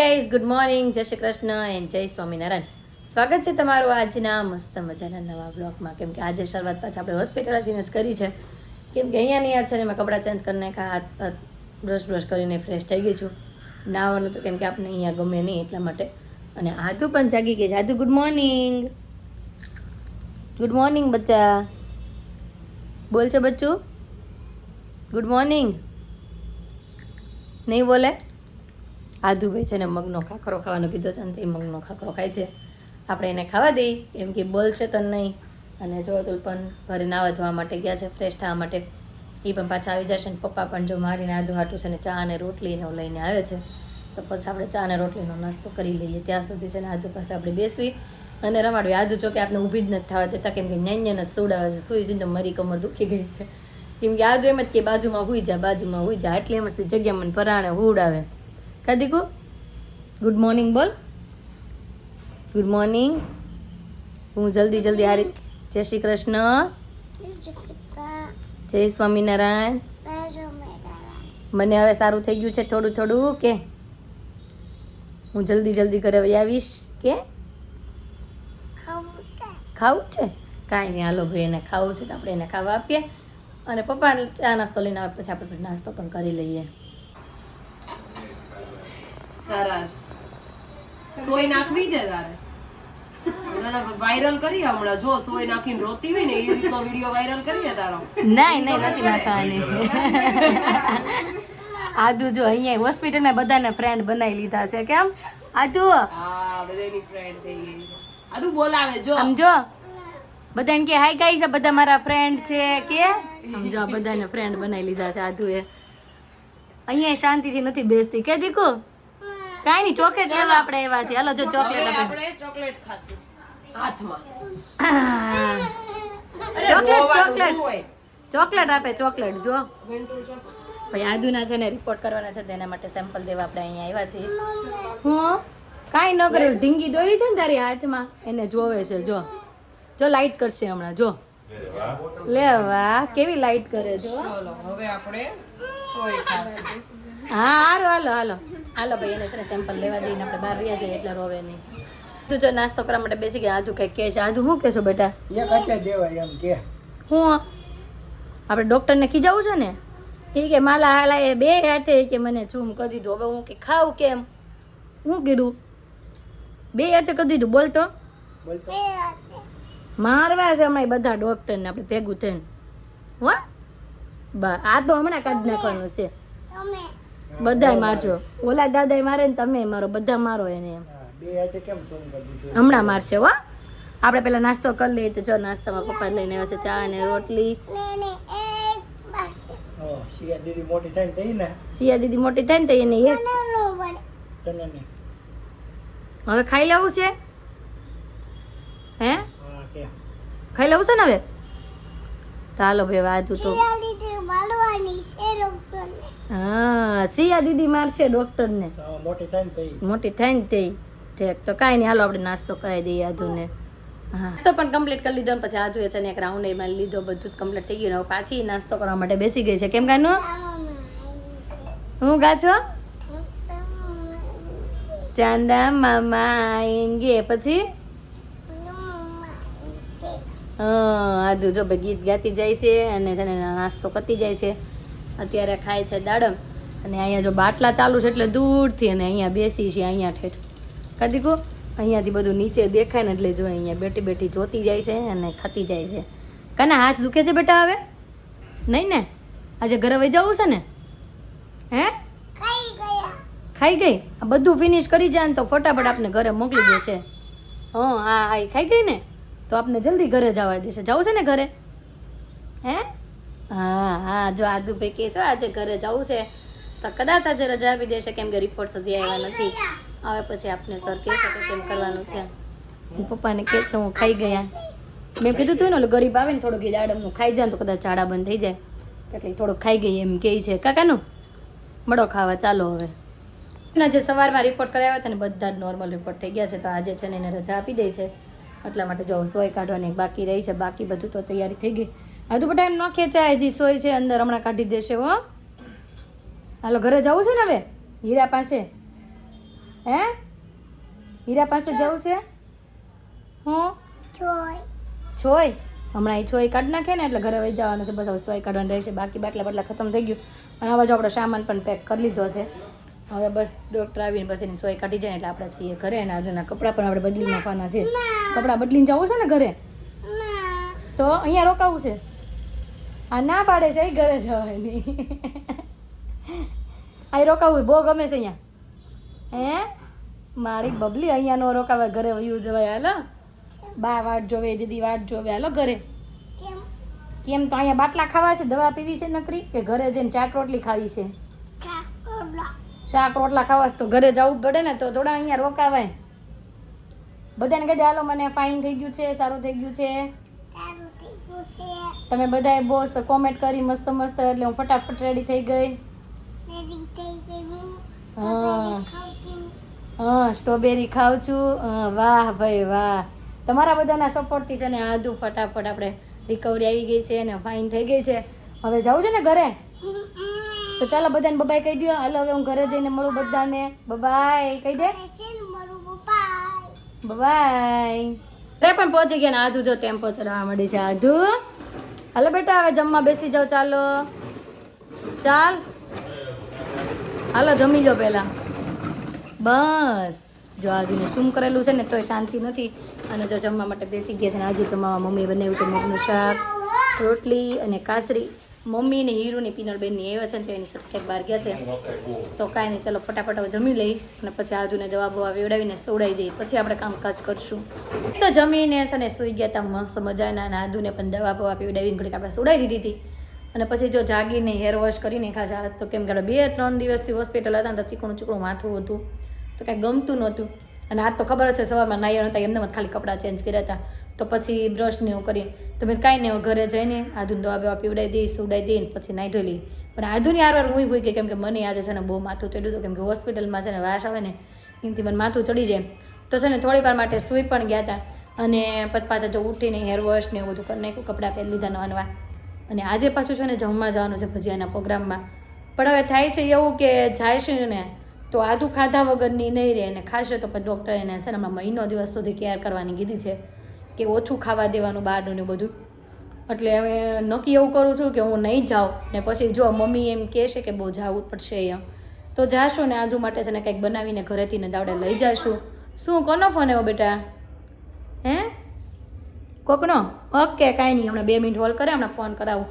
Guys good morning, જય Shri Krishna and જય સ્વામિનારાયણ. સ્વાગત છે તમારું આજના મસ્ત મજાના નવા બ્લોગમાં. કેમ કે આજે શરૂઆત પાછી આપણે હોસ્પિટલથી જ કરી છે. કેમ કે અહીંયાની યાદ છે ને મેં કપડાં ચેન્જ કરીને હાથ બ્રશ કરીને ફ્રેશ થઈ ગઈ છું. નાવાનું તો કેમ કે આપણે અહીંયા ગમે નહીં એટલા માટે. અને આદુ પણ જાગી ગઈ છે. આદુ ગુડ મોર્નિંગ. ગુડ મોર્નિંગ બચ્ચા. બોલ છે બચ્ચું? ગુડ મોર્નિંગ નહીં બોલે? આદુભાઈ છે ને મગનો ખાખરો ખાવાનો કીધો છે ને તે મગનો ખાખરો ખાય છે. આપણે એને ખાવા દઈએ કેમ કે બોલશે તો નહીં. અને જો અતુલ પણ ઘરે નાવા ધોવા માટે ગયા છે, ફ્રેશ થવા માટે. એ પણ પાછા આવી જશે ને પપ્પા પણ જો મારીને આદુ હાટું છે ને ચા અને રોટલીને લઈને આવે છે. તો પછી આપણે ચા અને રોટલીનો નાસ્તો કરી લઈએ. ત્યાં સુધી છે ને આદુ પાસે આપણે બેસવી અને રમાડવી. આદુ જો કે આપણે ઊભી જ નથી થવા દેતા કેમ કે ન્યાન્યાને સુડાવે છે. સુઈ સુઈને તો મારી કમર દુખી ગઈ છે. કેમ કે આદુ એમ જ કે બાજુમાં હુઈ જા એટલે એમ જ જગ્યા મને પરાણે હુડાવે. કાદીકુ ગુડ મોર્નિંગ બોલ. Good morning. હું જલ્દી હારી. જય શ્રી કૃષ્ણ, જય સ્વામિનારાયણ. મને હવે સારું થઈ ગયું છે થોડું કે હું જલ્દી ઘરે આવીશ કે ખાવું છે? કાંઈ નહીં, હાલો ભાઈ એને ખાવું છે તો આપણે એને ખાવા આપીએ. અને પપ્પા ચા નાસ્તો લઈને આવે પછી આપણે નાસ્તો પણ કરી લઈએ. સરસ. સોય નાખવી છે તારે? વાયરલ કરી હમણાં જો સોય નાખીને રોતી હોય ને એ રીતનો વિડિયો વાયરલ કરીએ તારો. નહીં નથી નાખવાની. આદુ જો અહીંયા હોસ્પિટલમાં બધાને ફ્રેન્ડ બનાવી લીધા છે. કેમ આદુ? હા, બધાની ફ્રેન્ડ થઈ ગઈ. આદુ બોલાવે જો. સમજો બધાને કે હાય ગાઈસ, આ બધા મારા ફ્રેન્ડ છે કે સમજો બધાને ફ્રેન્ડ બનાવી લીધા છે આદુએ. અહીંયા શાંતિથી નથી બેસતી કે દીકુ? કાઈ નહીં, ચોકલેટ લેવા આપણે એવા છે. હાલો જો ચોકલેટ આપણે ચોકલેટ ખાશું હાથમાં. ચોકલેટ આપે ચોકલેટ જો. ભાઈ આદુના છે ને રિપોર્ટ કરવાના છે તેના માટે સેમ્પલ દેવા આપણે અહીંયા આવ્યા છીએ. હું કાંઈ ન કર્યું, ઢીંગી દોરી છે ને તારી હાથમાં એને જોવે છે. જો લાઈટ કરશે હમણાં જો. લે વાહ કેવી લાઈટ કરે જો. હવે આપણે સોય ખાશું. હા હાલો ભાઈ એને છે સેમ્પલ લેવા દઈને આપણે બહાર રહ્યા જઈએ એટલે રોવે નહીં. તું જો નાસ્તો કરવા માટે બેસી ગયા. આદુ કંઈક કહે છે. આદુ શું કહેશો બેટા? હું આપણે ડૉક્ટરને ખીજાવું છે ને એ કે માલા હાલા એ બે હાથે કે મને ચૂમ કરી દીધું. હવે હું કે ખાવું કેમ? હું કીધું બે હાથે કરી દીધું. બોલતો મારવા છે હમણાં બધા ડૉક્ટરને આપણે ભેગું થઈને. હો બસ આ તો હમણાં કાઢી નાખવાનું છે. બધા મારજો. ઓલા દાદા મારે ને તમે મારો, બધા મારો એને એમ. હમણાં મારશે હો. આપણે પેલા નાસ્તો કરી લઈએ. તો જો નાસ્તામાં પપ્પા લઈને આવ્યા છે ચા અને રોટલી. સિયા દીદી મોટી થાય ને તો એને હવે ખાઈ લેવું છે. હે ખાઈ લેવું છે ને હવે? તો હાલો ભાઈ વાતું તો હા સિયા દીદી મારશે ડોક્ટરને મોટી થાય ને તે. ઠીક તો કાંઈ નહીં, હાલો આપણે નાસ્તો કરાવી દઈએ આધુને. હા નાસ્તો પણ કમ્પ્લીટ કરી લીધો ને પછી આધુ છે ને એક રાઉન્ડ એમાં લીધો. બધું જ કમ્પ્લીટ થઈ ગયું. પાછી નાસ્તો કરવા માટે બેસી ગઈ છે. કેમ કાનું હું ગાછો ચાંદા મામા આएंगे પછી આદુ જો ભાઈ ગીત ગાતી જાય છે અને છે ને નાસ્તો કરતી જાય છે. અત્યારે ખાય છે દાડમ. અને અહીંયા જો બાટલા ચાલુ છે એટલે દૂરથી અને અહીંયા બેસી છે અહીંયા ઠેઠ. કદી કહું અહીંયાથી બધું નીચે દેખાય ને એટલે જો અહીંયા બેઠી જોતી જાય છે અને ખાતી જાય છે. કાના હાથ દુખે છે બેટા હવે? નહીં ને? આજે ઘરે વહી જવું છે ને? હે ખાઈ ગઈ? આ બધું ફિનિશ કરી જાય ને તો ફટાફટ આપણે ઘરે મોકલી દેશે. હા ખાઈ ગઈ ને તો આપણે જલ્દી ઘરે જવા દેશે. જવું છે ને ઘરે? હે હા જો આદુ ભાઈ કે છો આજે ઘરે જવું છે તો કદાચ આજે રજા આપી દેશે કેમ કે રિપોર્ટ સુધી આવ્યા નથી. હવે પછી આપને સર કહે છે કે કેમ કરવાનું છે. પપ્પાને કહે છે હું ખાઈ ગયા. મેં કીધું તું ને ગરીબ આવે ને થોડુંક દાડમનું ખાઈ જાય તો કદાચ ઝાડા બંધ થઈ જાય એટલે થોડુંક ખાઈ ગઈ એમ કહે છે. કાકાનું મળો ખાવા ચાલો હવે. જે સવારમાં રિપોર્ટ કરાવ્યા હતા ને બધા જ નોર્મલ રિપોર્ટ થઈ ગયા છે. તો આજે છે ને એને રજા આપી દે છે એટલા માટે જો સોય કાઢવાની બાકી રહી છે. બાકી બધું તો તૈયારી થઈ ગઈ. હજુ પણ ટાઈમ ન ખેંચાય, હજી સોય છે અંદર, હમણાં કાઢી દેશે. હો હાલો ઘરે જવું છે ને હવે હીરા પાસે. હે હીરા પાસે જવું છે હું છોય હમણાં એ છોય કાઢી નાખે ને એટલે ઘરે વહી જવાનું છે બસ હવે સોય કાઢવાનું રહેશે બાકી બાટલા બાટલા ખતમ થઈ ગયું અને હવે જો આપણો સામાન પણ પેક કરી લીધો છે હવે બસ ડૉક્ટર આવીને બસ એની સોય કાઢી જાય એટલે આપણે જઈએ ઘરે અને આજુના કપડાં પણ આપણે બદલી નાખવાના છે કપડાં બદલીને જવું છે ને ઘરે તો અહીંયા રોકાવું છે આ ના પાડે છે એ ઘરે જવાની અહીં રોકાવું બહુ ગમે છે અહીંયા હે મારી બબલી અહીંયા નો રોકાવે ઘરે વયું જવાય હાલો બા વાટ જોવે દીદી વાટ જોવે હાલો ઘરે કેમ તો અહીંયા બાટલા ખાવા છે દવા પીવી છે નકરી કે ઘરે જઈને શાક રોટલી ખાવી છે શાક રોટલા ખાવા છે તો ઘરે જવું પડે ને તો થોડા અહીંયા રોકાવાય બધાને કહી દે હાલો મને ફાઇન થઈ ગયું છે સારું થઈ ગયું છે તમે બધાએ બહુ કોમેન્ટ કરી મસ્ત મસ્ત એટલે હું ફટાફટ રેડી થઈ ગઈ હા સ્ટ્રોબેરી ખાઉં છું વાહ ભાઈ વાહ તમારા બધાના સપોર્ટથી છે ને આધું ફટાફટ આપણે રિકવરી આવી ગઈ છે અને ફાઇન થઈ ગઈ છે હવે જવું છે ને ઘરે તો ચાલો બધાને બબાય કહી દો હાલો હવે હું ઘરે જઈને મળું બધાને બબાય કહી દે બબાય અરે પણ પહોંચી ગયા ને આધુ જો ટેમ્પો ચલાવવા માંડી છે આધુ હાલો બેટા હવે જમવા બેસી જાઓ ચાલો ચાલ હાલો જમી લો પહેલા બસ જો આજુને શું કરેલું છે ને તોય શાંતિ નથી અને જો જમવા માટે બેસી ગયા છે ને આજે જમવામાં મમ્મીએ બનાવ્યું છે મગનું શાક રોટલી અને કાસરી મમ્મી ને હીરુની પિનલબેનની આવ્યા છે ને તો એની સાથે ક્યાંક બહાર ગયા છે તો કાંઈ નહીં ચાલો ફટાફટ હવે જમી લઈ અને પછી આજુને દવા બવા વેવડાવીને સોડાવી દઈએ પછી આપણે કામકાજ કરશું તો જમીને છે ને સૂઈ ગયા હતા મસ્ત મજાના અને આદુને પણ દવા બવા પીવડાવીને ઘડીક આપણે સોડાવી દીધી હતી અને પછી જો જાગીને હેર વોશ કરીને ખાધા તો કેમ કે 2-3 દિવસથી હોસ્પિટલ હતા ને તો ચીકણું માથું હતું તો કાંઈ ગમતું નહોતું અને આજ તો ખબર જ છે સવારમાં નાયા નહોતા એમને ખાલી કપડાં ચેન્જ કર્યા હતા તો પછી બ્રશને એવું કરીને તો મેં કાંઈ નહીં ઘરે જઈને આધુને દવા બવા પીવડાવી દઈ સુવડાવી દઈને પછી નાહી ધોઈ લઈ પણ આધુની વાર હું ભૂઈ ગઈ કેમ કે મને આજે છે ને બહુ માથું ચડ્યું હતું કેમ કે હોસ્પિટલમાં છે ને વાસ આવે ને એનાથી મને માથું ચડી જાય તો છે ને થોડી વાર માટે સૂઈ પણ ગયા હતા અને પછી પાછા જો ઉઠીને હેર વોશ ને એવું બધું કરી નાખ્યું કપડાં પહેરી લીધા નવા અને આજે પાછું છે ને જમવા જવાનું છે ભજીયાના પ્રોગ્રામમાં પણ હવે થાય છે એવું કે જાય છે ને તો આદું ખાધા વગરની નહીં રહે અને ખાશે તો પછી ડૉક્ટરે એને છે ને હમણાં મહિનો દિવસ સુધી કેર કરવાની કીધી છે કે ઓછું ખાવા દેવાનું બહારનું ને બધું એટલે હવે નક્કી એવું કરું છું કે હું નહીં જાઉં ને પછી જો મમ્મી એમ કહેશે કે બહુ જવું પડશે એમ તો જાશું ને આદુ માટે છે ને કંઈક બનાવીને ઘરેથી ને દાવડે લઈ જઈશું શું કોનો ફોન આવ્યો બેટા હે કોકનો ઓકે કાંઈ નહીં હમણાં 2 મિનિટ હોલ્ડ કરે હમણાં ફોન કરાવું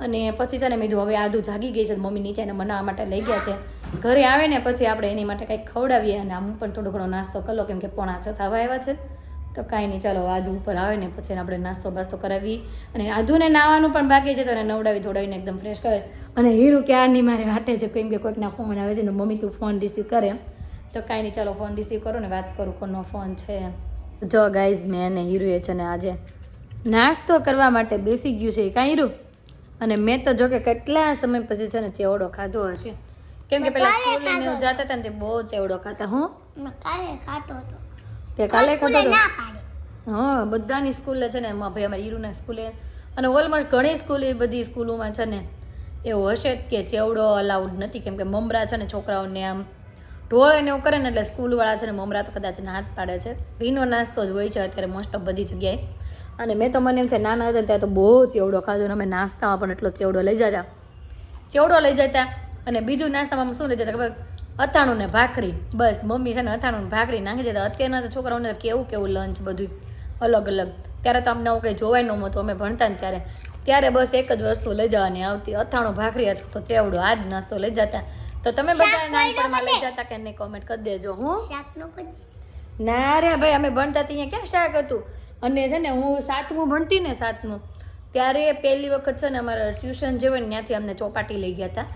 અને પછી છે ને મેં હવે આદુ જાગી ગઈ છે મમ્મી નીચેને બનાવવા માટે લઈ ગયા છે ઘરે આવે ને પછી આપણે એની માટે કંઈક ખવડાવીએ અને હું પણ થોડો ઘણો નાસ્તો કરી લો કેમ કે 5:45 થવા આવ્યા છે તો કાંઈ નહીં ચાલો આદુ ઉપર આવે ને પછી આપણે નાસ્તો બાસ્તો કરાવી અને આદુને નાવાનું પણ બાકી છે તો એને નવડાવી ધોડાવીને એકદમ ફ્રેશ કરે અને હીરું ક્યારની મારે હાટે છે કેમ કે કોઈકના ફોન આવે છે તો મમ્મી તું ફોન રિસીવ કરે તો કાંઈ નહીં ચાલો ફોન રિસીવ કરો ને વાત કરું કોનો ફોન છે જો ગાઈઝ મેં અને હીરુએ છે ને આજે નાસ્તો કરવા માટે બેસી ગયું છે કાંઈ હીરું અને મેં તો જો કે કેટલા સમય પછી છે ને ચેવડો ખાધો હશે કેમ કે પેલા સ્કૂલે ને જતા હતા ને તે બહુ ચેવડો ખાતા હું કાલે ખાતો હતો તે કાલે ખાતો હતો હા બધાની સ્કૂલે છે ને ભાઈ અમારી હીરુના સ્કૂલે અને ઓલમોસ્ટ ઘણી સ્કૂલે બધી સ્કૂલોમાં છે ને એવું હશે જ કે ચેવડો અલાઉડ નથી કેમ કે મમરા છે ને છોકરાઓને આમ ઢોળે ને એવું કરે ને એટલે સ્કૂલવાળા છે ને મમરા તો કદાચ હાથ પાડે છે ભીનો નાસ્તો જ હોય છે અત્યારે મોસ્ટ ઓફ બધી જગ્યાએ અને મેં તો મને એમ છે નાના હતા ત્યાં તો બહુ ચેવડો ખાધો અને અમે નાસ્તામાં પણ એટલો ચેવડો લઈ જતા અને બીજું નાસ્તામાં શું લઈ જતા ખબર અથાણું ને ભાખરી બસ મમ્મી છે ને અથાણું ને ભાખરી નાખી દેતા અત્યારના તો છોકરાઓને કેવું લંચ બધું અલગ અલગ ત્યારે તો અમને આવું કંઈ જોવાય ન મળતું અમે ભણતા ને ત્યારે બસ એક જ વસ્તુ લઈ જવાની આવતી અથાણું ભાખરી અથવા તો ચેવડો આ જ નાસ્તો લઈ જતા તો તમે બધા નાનપણમાં લઈ જતા કે નહીં કોમેન્ટ કરી દેજો હું ના રે ભાઈ અમે ભણતા ત્યાં ક્યાં શાક હતું અને છે ને હું 7મું ભણતી ને 7મું ત્યારે પહેલી વખત છે ને અમારા ટ્યુશન જે હોય ને ત્યાંથી અમને ચોપાટી લઈ ગયા હતા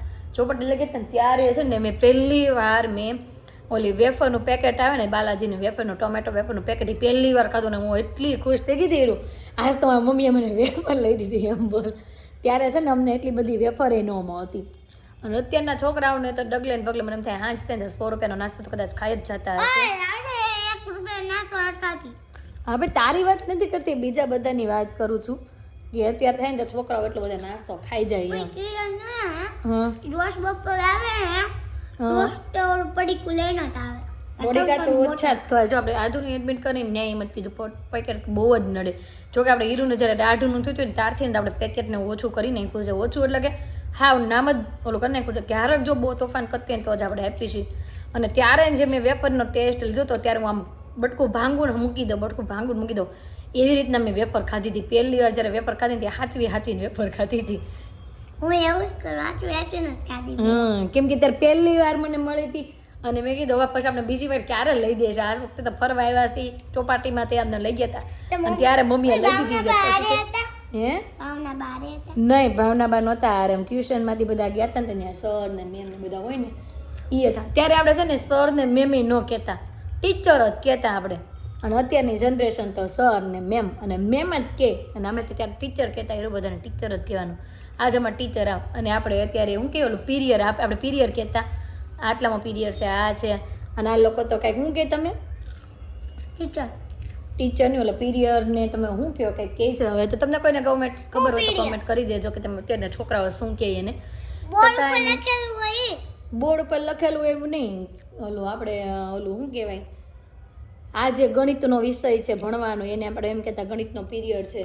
ને ત્યારે છે ને મેં પહેલી વાર ઓલી વેફરનું પેકેટ આવે ને બાલાજીનું વેફરનું ટોમેટો વેફરનું પેકેટ એ પહેલી વાર ખાધું ને હું એટલી ખુશ થઈ ગઈ હતી આજ તો મારી મમ્મીએ મને વેફર લઈ દીધી એમ બોલ ત્યારે છે ને અમને એટલી બધી વેફર એ ન મળતી અને અત્યારના છોકરાઓને તો ડગલે ને પગલે મને એમ થાય હાંજ થાય 100 રૂપિયાનો નાસ્તો તો કદાચ ખાઈ જ જતા હશે હા ભાઈ તારી વાત નથી કરતી બીજા બધાની વાત કરું છું કે અત્યારે થાય ને તો છોકરાઓ એટલો બધો નાસ્તો ખાઈ જાય એમ રોજ બપોર આવે ને રોજ તો પડીકું લઈને આવે બોડીકા તો ઓછા જ ખવાય. જો આપણે આદુને એડમિટ કરીને ન્યાય એમ જ કીધું પેકેટ બહુ જ નડે. જો કે આપણે હીરુને જ્યારે દાઢનું થયું ને ત્યારથી ને આપણે પેકેટને ઓછું કરી નાખ્યું છે. ઓછું એટલે કે હા નામ જ ઓલું કરી નાખ્યું છે. ક્યારેક જો બહુ તોફાન કરતી ને તો જ આપણે આપી છીએ. અને ત્યારે જે મેં વેફરનો ટેસ્ટ લીધો હતો ત્યારે હું આમ બટકું ભાંગું મૂકી દઉં એવી રીતના મેં વેફર ખાધી હતી. પહેલી વાર જ્યારે વેફર ખાધી હતી હાચવીને વેફર ખાધી હતી. હું એવું જ કરું, હાચવીને જ ખાધી. કેમ કે ત્યારે પહેલી વાર મને મળી હતી અને મેં કીધું હવે પછી આપણે બીજી વાર ક્યારે લઈ દઈશું. આ વખતે તો ફરવા આવ્યા હતી ચોપાટીમાં તે અમને લઈ ગયા હતા અને ત્યારે મમ્મીએ લઈ દીધી છે. હે ભાવના બારે હતા? નહીં, ભાવના બા નહોતા. એમ ટ્યુશનમાંથી બધા ગયા હતા ને ત્યાં સર ને મેમ ને બધા હોય ને એ હતા. ત્યારે આપણે છે ને સર ને મેમ ન કહેતા, ટીચર જ કહેતા આપણે. અને અત્યારની જનરેશન તો સર ને મેમ અને મેમ જ કહે અને અમે તો ત્યારે ટીચર કહેતા. એ બધાને ટીચર જ કહેવાનું. આજે અમારે ટીચર આવ અને આપણે અત્યારે હું કે ઓલું પીરિયડ આપણે પીરિયડ કહેતા. આટલામાં પીરિયડ છે, આ છે. અને આ લોકો તો કંઈક હું કહે તમે ટીચરની ઓલા પીરિયડ ને તમે શું કહો કંઈક કહે છે. હવે તો તમને કોઈને ગવર્મેન્ટ ખબર હોય તો કમેન્ટ કરી દેજો કે તમે અત્યારના છોકરાઓ શું કહે એને. બોર્ડ ઉપર લખેલું એવું નહીં. ઓલું આપણે ઓલું શું કહેવાય, આ જે ગણિતનો વિષય છે ભણવાનો એને આપણે એમ કહેતા ગણિતનો પીરિયડ છે.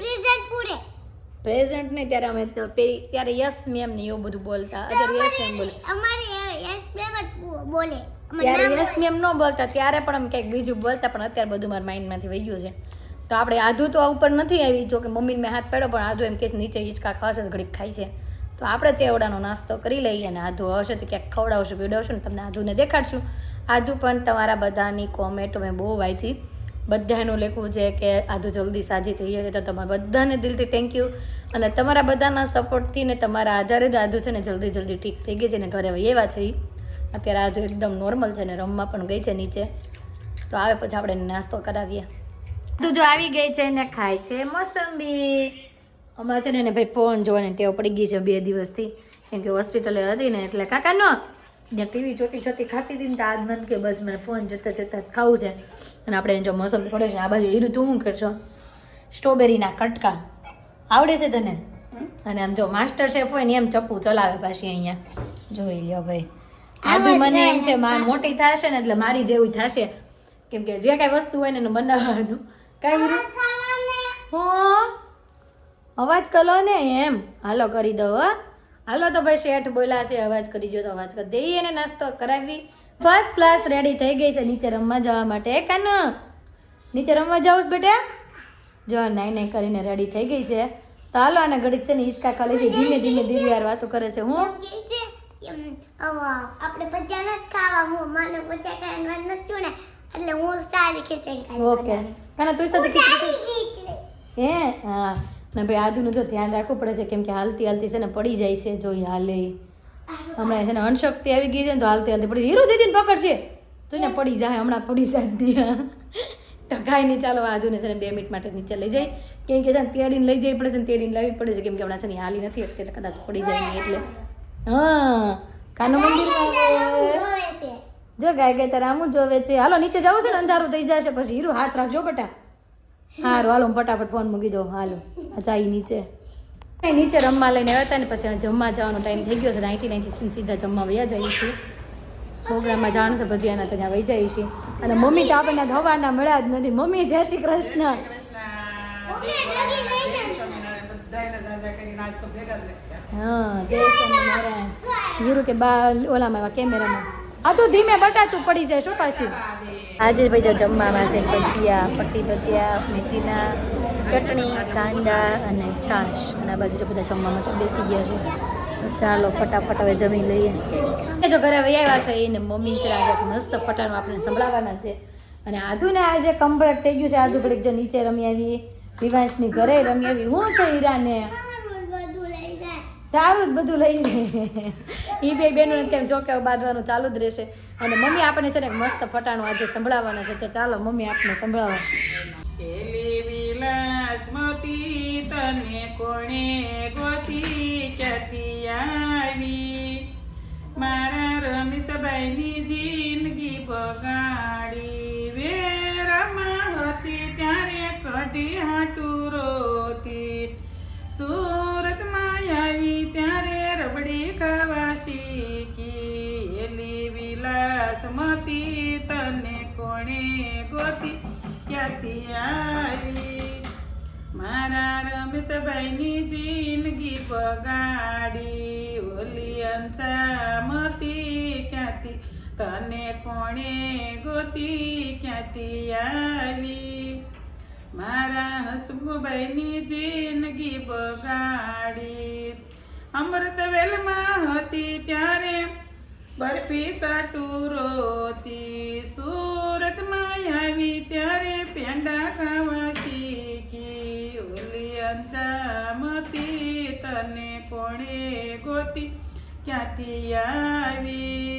પ્રેઝન્ટ નહીં, ત્યારે અમે ત્યારે યસ મેમ ને એવું બધું બોલતા. અત્યારે યસ મેમ બોલે. ત્યારે યસ મેમ ન બોલતા, ત્યારે પણ અમે કંઈક બીજું બોલતા. પણ અત્યારે બધું મારા માઇન્ડમાંથી વહી ગયું છે. તો આપણે આધું તો ઉપર નથી આવી. જો કે મમ્મીને મેં હાથ પાડ્યો પણ આધું એમ કે નીચે હિંચકા ખાશે તો ઘડીક ખાય છે. તો આપણે ચેવડાનો નાસ્તો કરી લઈએ અને આધું હશે તો ક્યાંક ખવડાવશું પીવડાવશું ને તમને આધુને દેખાડશું. આધું પણ તમારા બધાની કોમેન્ટ મેં બહુ વાંચી. બધાનું લખવું છે કે આધું જલ્દી સાજી થઈ જશે. તો તમારા બધાને દિલથી થેન્ક યુ. અને તમારા બધાના સપોર્ટથી ને તમારા આધારે જ આધું છે ને જલ્દી ઠીક થઈ ગઈ છે ને ઘરે એવા છે. અત્યારે આધું એકદમ નોર્મલ છે ને રમવા પણ ગઈ છે નીચે. તો આવે પછી આપણે નાસ્તો કરાવીએ. આધું જો આવી ગઈ છે ને ખાય છે મોસંબી. હમણાં છે ને એને ભાઈ ફોન જોવાની ટેવ પડી ગઈ છે 2 દિવસથી. કેમ કે હોસ્પિટલે હતી ને એટલે કાકા નો જ્યાં ટીવી જોતી ખાતી હતી ને તો આજ મન કે બસ મને ફોન જતા ખાવું છે. અને આપણે જો મોસંબી પડે છે આ બાજુ હીરું તું શું કરશો? સ્ટ્રોબેરીના કટકા આવડે છે તને? અને આમ જો માસ્ટર શેફ હોય ને એમ ચપ્પુ ચલાવે પાછી અહીંયા જોઈ લ્યો ભાઈ. આદુ મને એમ છે મોટી થશે ને એટલે મારી જેવું થશે. કેમ કે જે કાંઈ વસ્તુ હોય ને એનું બનાવવાનું કાંઈ અવાજ કરો ને એમ. હાલો કરી દો. હાલો તો ભાઈ શેઠ બોલા છે અવાજ કરી જો તો અવાજ કરી દઈએ ને નાસ્તો કરાવી. ફર્સ્ટ ક્લાસ રેડી થઈ ગઈ છે નીચે રમવા જવા માટે. કાનો નીચે રમવા જાવ બેટા? જો નાઈ કરીને રેડી થઈ ગઈ છે. તો હાલો આને ઘડીક છે ને હિંચકા ખાલી છે. ધીમે દિવ્યાર વાતો કરે છે. હું આપણે પચા નથી ખાવા, મને પચા ખાવાનું નથી ને એટલે હું સારી ખીચડી ખાઈ. ઓકે કાના તું સાથે ખીચડી હે? હા ને ભાઈ આદુનું જો ધ્યાન રાખવું પડે છે કેમ કે હાલતી છે ને પડી જાય છે. જો હાલે હમણાં છે ને અણશક્તિ આવી ગઈ છે ને તો હાલતી પડી. હીરો દીદીને પકડશે જો ને પડી જાય હમણાં પડી જાય. તો કાંઈ નહીં ચાલો આદુને છે ને 2 મિનિટ માટે નીચે લઈ જાય. કેમ કે છે ને તેડીને લઈ જવી પડે છે ને તેડીને લાવવી પડે છે. કેમ કે હમણાં છે ને હાલી નથી એટલે કદાચ પડી જાય નહીં એટલે. હા કાનો મંદિર જો ગાય તારા આમ જોવે છે. હાલો નીચે જવું છે ને અંધારું થઈ જશે પછી. હીરો હાથ રાખજો બેટા. હારું હાલો ફટાફટ ફોન મૂકી દો. હાલો જાય નીચે રમવા લઈને આવ્યા હતા ને પછી જમવા જવાનો ટાઈમ થઈ ગયો છે. અહીંથી સીધા જમવા વયા જઈએ છીએ. પ્રોગ્રામમાં જવાનું છે ભજીયાના તો ત્યાં વહી જઈએ છીએ. અને મમ્મી તો આપણને હવાના મળ્યા જ નથી. મમ્મી જય શ્રી કૃષ્ણ. હા જય સ્વામિનારાયણ. હીરું કે બા ઓલામાં કેમેરામાં આ તો ધીમે બટાતું પડી જાય શું પાછું. આજે ભાઈ જો જમવામાં છે ભજીયા, પટ્ટી ભજીયા, મેથીના ચટણી, કાંદા અને છાશ. અને આ બાજુ જો બધા જમવા માટે બેસી ગયા છે. ચાલો ફટાફટ હવે જમી લઈએ. જો ઘરે વૈયા છે એને મમ્મી છે આજે મસ્ત ફટાનું આપણે સંભળાવવાના છે. અને આધુને આજે કમ્પ્લીટ થઈ ગયું છે. આધુ ઘડીક જો નીચે રમી આવી, વિવાંશની ઘરે રમી આવી. હું છે હીરાને તારું જ બધું લઈ જાય. એ બે બેનો કેમ જો કે બાંધવાનું ચાલુ જ રહેશે. અને મમ્મી આપણે છે ને મસ્ત ફટાણું આજે સંભળાવવાના છે. તો ચાલો મમ્મી આપણે સંભળાવો. એલી વિલાસમતી તને કોણે ગોતી ક્યાંથી આવી? મારા રમેશભાઈની જિંદગી બગાડી. વેરામાં હતી ત્યારે કઢી હાટું રોતી. સુરતમાં આવી ત્યારે રબડી ખાવા શીખી. એલી વિલાસમતી તને ગોતી ક્યાંથી આવી મારા રમેશભાઈની જિંદગી બગાડી ઓલી અંસામતી ક્યાંથી તને કોણે ગોતી ક્યાંથી આવી મારા હસમુભાઈની જિંદગી બગાડી અમૃત વેલમાં હતી ત્યારે બરફી સાટું રોતી સુરતમાં આવી ત્યારે પેંડા ખાવા શીખી ઓલી અંજામતી તને કોણે ગોતી ક્યાંથી આવી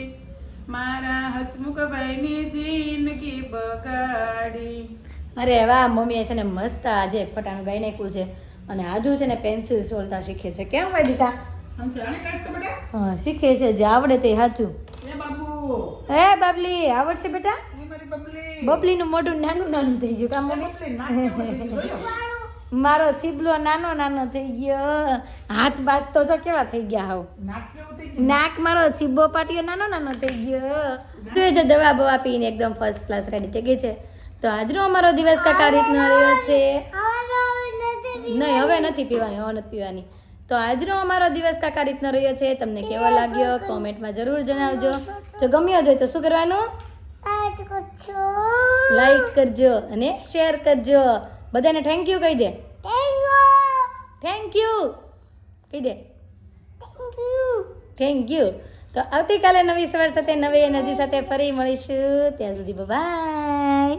મારા હસમુખભાઈની જિંદગી બગાડી અરે વાહ, મમ્મીએ છે ને મસ્ત આજે એક ફટાણું ગાઈ નાખ્યું છે અને આજુ છે ને પેન્સિલ સોલતા શીખે છે. કેમ ભાઈ દીકા? આમ જાણે કાઢશે બેટા હા, શીખે છે, જે આવડે તે સાચું. એ બાબુ હે બાબલી, આવડશે બેટા? એ મારી બબલી બબલીનું મોઢું નાનું નાનું થઈ ગયું. કામ મમ્મી? બબલી નાક કેવું થઈ ગયું જોયો? મારો ચીબલો નાનો નાનો થઈ ગયો. હાથ બાત તો જો કેવા થઈ ગયા હાવ. નાક કેવું થઈ ગયું? નાક મારો ચીબો પાટીયો નાનો નાનો થઈ ગયો. તો એ જો દવા બવા પીને એકદમ ફર્સ્ટ ક્લાસ રેડી થઈ ગઈ છે. તો આજનો અમારો દિવસ કાંઈક આ રીતનો રહ્યો છે. નહીં, હવે નથી પીવાની, હવે નથી પીવાની. તો આજનો અમારો દિવસ કાંઈક આ રીતનો રહ્યો છે. તમને કેવો લાગ્યો કોમેન્ટમાં જરૂર જણાવજો. જો ગમ્યો હોય તો શું કરવાનું? લાઈક કરજો અને શેર કરજો. બધાને થેન્ક યુ કહી દે. થેન્ક યુ કહી દે. Thank you. તો આવતીકાલે નવી સવાર સાથે નવી એનર્જી સાથે ફરી મળીશું. ત્યાં સુધી બાય.